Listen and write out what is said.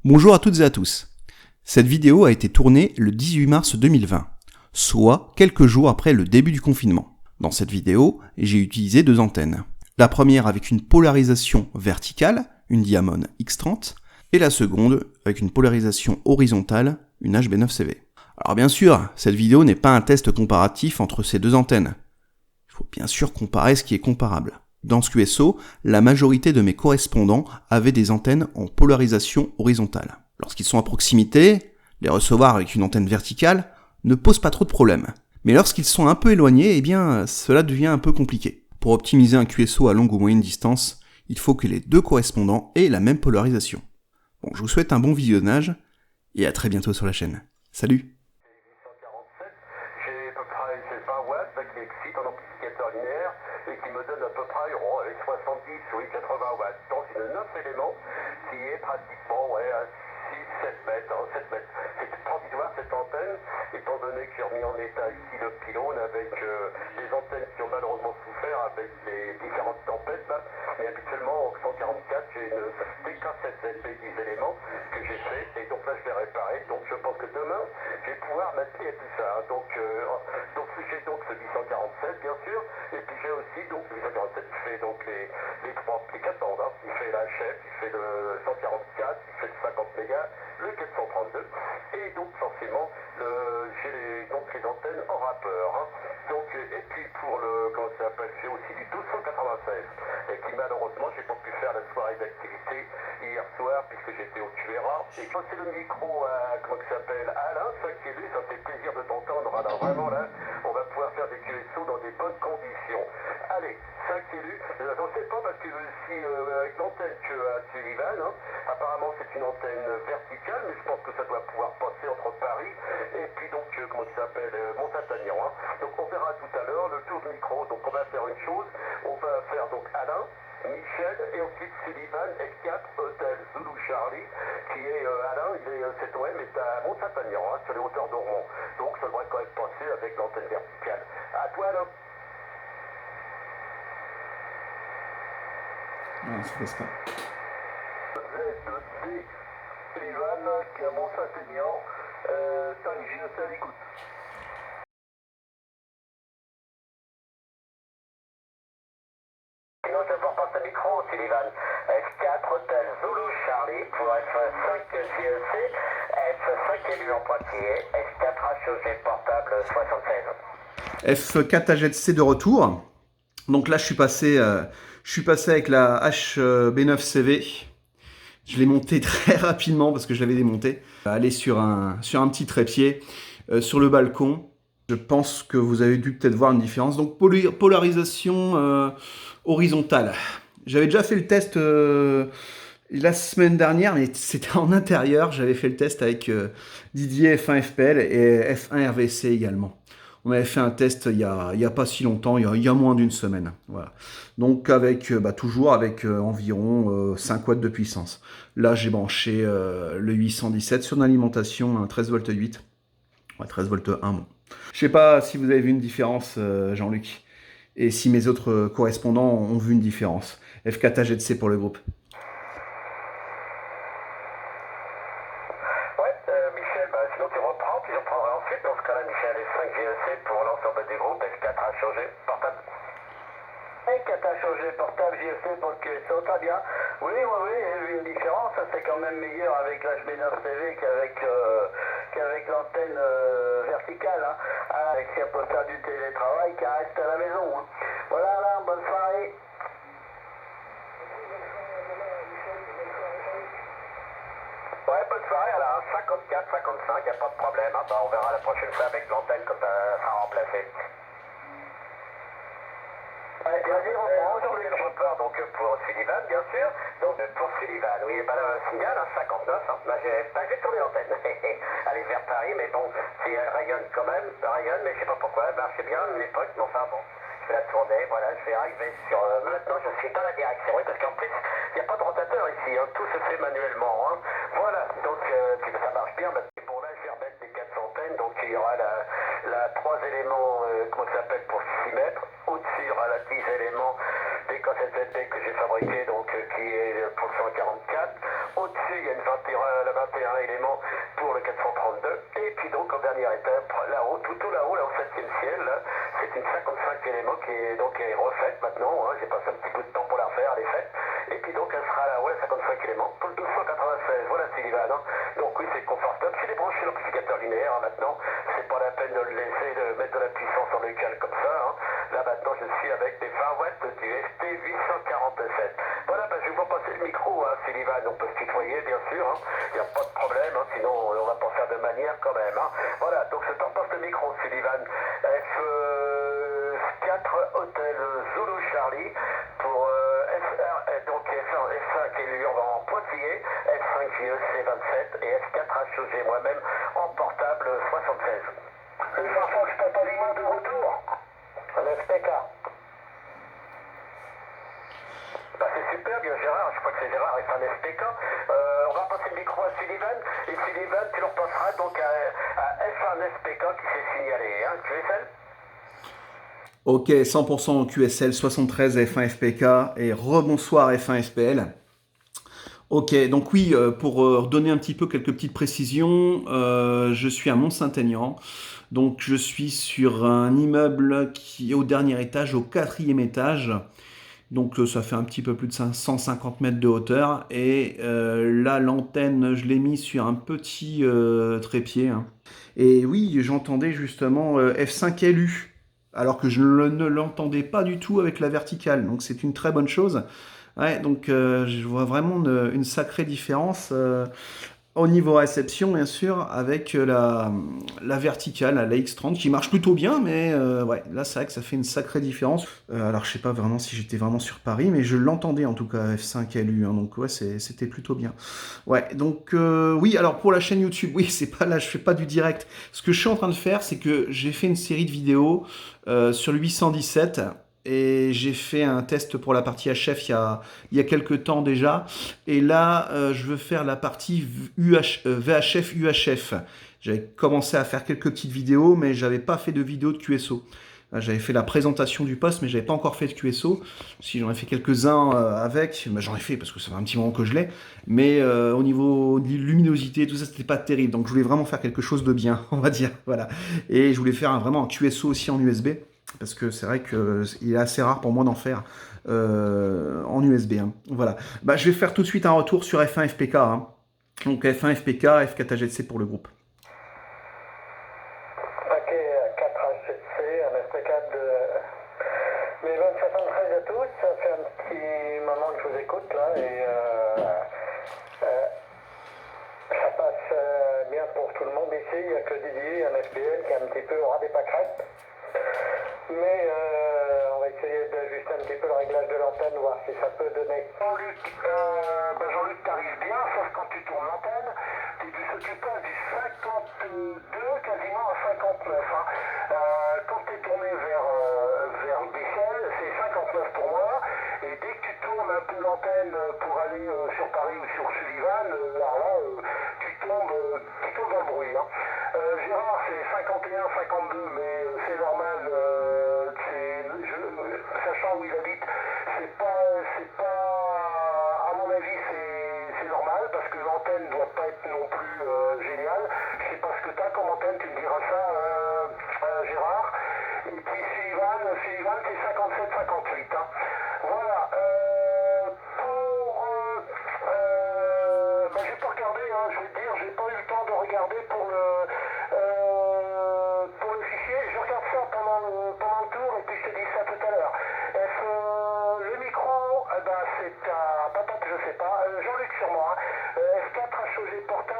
Bonjour à toutes et à tous. Cette vidéo a été tournée le 18 mars 2020, soit quelques jours après le début du confinement. Dans cette vidéo, j'ai utilisé deux antennes. La première avec une polarisation verticale, une Diamond X30, et la seconde avec une polarisation horizontale, une HB9CV. Alors bien sûr, cette vidéo n'est pas un test comparatif entre ces deux antennes. Il faut bien sûr comparer ce qui est comparable. Dans ce QSO, la majorité de mes correspondants avaient des antennes en polarisation horizontale. Lorsqu'ils sont à proximité, les recevoir avec une antenne verticale ne pose pas trop de problèmes. Mais lorsqu'ils sont un peu éloignés, cela devient un peu compliqué. Pour optimiser un QSO à longue ou moyenne distance, il faut que les deux correspondants aient la même polarisation. Bon, je vous souhaite un bon visionnage et à très bientôt sur la chaîne. Salut! J'ai à peu près 20 watts qui excite un amplificateur linéaire et qui me donne à peu près 70 ou 80 watts dans une 9 éléments qui est pratiquement à 6-7 mètres. 7 mètres. C'est transitoire cette antenne, étant donné que j'ai remis en état ici le pylône avec les antennes qui ont malheureusement souffert avec les différentes tempêtes. Là. Mais habituellement en 144 j'ai une TK7ZB 10 éléments que j'ai fait et donc là je l'ai réparé. Donc je pense que demain je vais pouvoir m'appuyer à tout ça. Donc j'ai donc ce 847 bien sûr, et puis j'ai aussi donc le 847 qui fait donc les 4 bandes. Hein. Il fait la HF, il fait le 144, il fait le 50 mégas, le 432, et donc forcément j'ai donc les antennes en rappeur. Hein. Donc et puis pour le comment ça s'appelle, j'ai aussi du 1296 et qui malheureusement j'ai pas pu faire la soirée d'activité hier soir puisque j'étais au QRA. Et quand c'est le micro comment ça s'appelle Alain, ça qui est lui, ça fait plaisir de t'entendre. Alors vraiment là, on va pouvoir faire des QSO dans des bonnes conditions. Allez, 5 élus, je ne sais pas parce que si avec l'antenne que à Sullivan, hein, apparemment c'est une antenne verticale, mais je pense que ça doit pouvoir passer entre Paris et puis donc comment ça s'appelle Mont-Saint-Agnan. Hein. Donc on verra tout à l'heure le tour de micro. Donc on va faire une chose, on va faire donc Alain, Michel et ensuite Sullivan F4 Hotel Zulu Charlie qui est Alain, cet OM est à Mont-Saint-Agnan, hein, sur les hauteurs d'Ormont. Donc ça devrait quand même passer avec l'antenne verticale. À toi Alain. Non, ça passe pas. Z2C Sullivan qui est à Mont-Saint-Agnan, 5G à l'écoute. Sinon, je porte pas ce micro, Sullivan. F4, Hôtel Zulu Charlie pour F5 GEC, F5 élu en Poitiers, F4 HOG portable 76. F4 AZC de retour. Donc là, je suis passé avec la HB9CV. Je l'ai monté très rapidement parce que je l'avais démonté. Aller sur un petit trépied sur le balcon. Je pense que vous avez dû peut-être voir une différence. Donc polarisation horizontale. J'avais déjà fait le test la semaine dernière, mais c'était en intérieur. J'avais fait le test avec Didier F1 FPL et F1 RVC également. On avait fait un test il y a pas si longtemps, il y a moins d'une semaine. Voilà. Donc toujours avec environ 5 watts de puissance. Là, j'ai branché le 817 sur une alimentation, un 13 volts 8. Ouais, 13 volts 1, bon. Je sais pas si vous avez vu une différence, Jean-Luc, et si mes autres correspondants ont vu une différence. F4 AZC pour le groupe. Michel, sinon tu reprends, puis je reprendrai ensuite. Dans ce cas-là, Michel est 5 GEC pour l'ensemble des groupes, F4 HOG portable. F4 HOG portable, GEC pour le QSO, très bien. Oui, j'ai vu une différence. C'est quand même meilleur avec l'HB9CV qu'avec l'antenne verticale. Hein. Avec si on peut faire du télétravail, qui reste à la maison. Hein. Voilà, là, bonne soirée. Ouais, bonne soirée, alors 54, 55, il n'y a pas de problème. Hein. On verra la prochaine fois avec l'antenne quand ça sera remplacé. Ouais, vas-y, bonjour les rappeurs donc pour Sullivan, bien sûr. Donc pour Sullivan, oui, le signal, 59, hein. J'ai tourné l'antenne. Elle est vers Paris, mais bon, si elle rayonne quand même, mais je sais pas pourquoi, elle marchait bien à l'époque, mais enfin bon. Je vais la tourner, voilà, je vais arriver sur... maintenant, je suis dans la direction, oui, parce qu'en plus, il n'y a pas de rotateur ici, hein, tout se fait manuellement. Hein. Voilà, donc ça marche bien. Bon, là, je vais remettre les 4 antennes, donc il y aura la 3 éléments, comment ça s'appelle, pour 6 mètres. Au-dessus, il y aura la 10 éléments des K7ZB que j'ai fabriqué, donc qui est pour le 144. Au-dessus, il y a la 21 éléments pour le 432. Et puis donc en dernière étape, là-haut, tout là-haut, là au 7e ciel, c'est une 55 éléments qui est donc est refaite maintenant. Hein, j'ai passé un petit peu de temps pour la refaire, elle est faite. Et puis donc elle sera là-haut, la 55 éléments. Pour le 296, voilà Sullivan. Hein. Donc oui, c'est confortable. C'est débranché l'amplificateur linéaire hein, maintenant. C'est pas la peine de le laisser de mettre de la puissance en local comme ça. Hein. Là maintenant, je suis avec des 20 watts du ST847. Voilà, ben, je vais vous passer le micro, hein, Sullivan. On peut se tutoyer, bien sûr. Il n'y a pas de problème, hein, sinon on va pas faire de manière quand même. Hein. Voilà, donc je t'en passe le micro, Sullivan. F4 Hôtel Zulu Charlie pour FR, donc F5 élu en pointillé, F5 JEC27 et F4 HOG moi-même en portable 76. Le Firefox Papalima de retour. Un SPK. Bah c'est super, bien Gérard, je crois que c'est Gérard et c'est un SPK. On va passer le micro à Sullivan, et Sullivan, tu leur passeras donc à F1 SPK qui s'est signalé, hein, QSL. Ok, 100% QSL 73 F1 FPK et rebonsoir F1 SPL. Ok, donc oui, pour donner un petit peu quelques petites précisions, je suis à Mont-Saint-Aignan. Donc je suis sur un immeuble qui est au dernier étage, au 4e étage. Donc ça fait un petit peu plus de 150 mètres de hauteur. Et là, l'antenne, je l'ai mis sur un petit trépied. Hein. Et oui, j'entendais justement F5LU, alors que je ne l'entendais pas du tout avec la verticale. Donc c'est une très bonne chose. Ouais, donc je vois vraiment une sacrée différence au niveau réception, bien sûr, avec la verticale, la X30, qui marche plutôt bien, mais ouais, là, c'est vrai que ça fait une sacrée différence. Alors, je sais pas vraiment si j'étais vraiment sur Paris, mais je l'entendais en tout cas, F5LU, hein, donc ouais, c'était plutôt bien. Ouais, donc oui, alors pour la chaîne YouTube, oui, c'est pas là, je fais pas du direct. Ce que je suis en train de faire, c'est que j'ai fait une série de vidéos sur le 817, et j'ai fait un test pour la partie HF il y a quelques temps déjà. Et là, je veux faire la partie VHF UHF. J'avais commencé à faire quelques petites vidéos, mais j'avais pas fait de vidéo de QSO. J'avais fait la présentation du poste, mais j'avais pas encore fait de QSO. Si j'en ai fait quelques-uns avec, bah, j'en ai fait parce que ça fait un petit moment que je l'ai. Mais au niveau de luminosité, tout ça, c'était pas terrible. Donc je voulais vraiment faire quelque chose de bien, on va dire. Voilà. Et je voulais faire vraiment un QSO aussi en USB. Parce que c'est vrai qu'il est assez rare pour moi d'en faire en USB. Hein. Voilà. Bah, je vais faire tout de suite un retour sur F1 FPK. Hein. Donc F1 FPK, F4 AGC pour le groupe. Paquet 4HC, un SPK de 1073 à tous. Ça fait un petit moment que je vous écoute là et ça passe bien pour tout le monde ici. Il n'y a que Didier, un FPL qui est un petit peu au ras des pâquerettes. Mais on va essayer d'ajuster un petit peu le réglage de l'antenne, voir si ça peut donner. Jean-Luc, Jean-Luc, t'arrives bien, sauf quand tu tournes l'antenne, tu passes du 52 quasiment à 59. Hein. Quand tu es tourné vers Bruxelles, c'est 59 pour moi. Et dès que tu tournes un peu l'antenne pour aller sur Paris ou sur Sullivan, tu tombes dans le bruit. Hein. Gérard, c'est 51, 52, mais c'est normal. Sachant où il habite, à mon avis, c'est normal parce que l'antenne ne doit pas être non plus géniale. Je sais pas ce que tu as comme antenne, tu me diras ça, Gérard. Et puis Sullivan c'est 57, 58. Hein. Voilà. Je vais pas regarder, hein, je vais te dire, j'ai pas eu le temps de regarder pour le fichier. Je regarde ça pendant le tour et puis je te dis ça tout à l'heure. Le micro, c'est à patate, je sais pas. Jean-Luc sur moi. F4 HOG portable.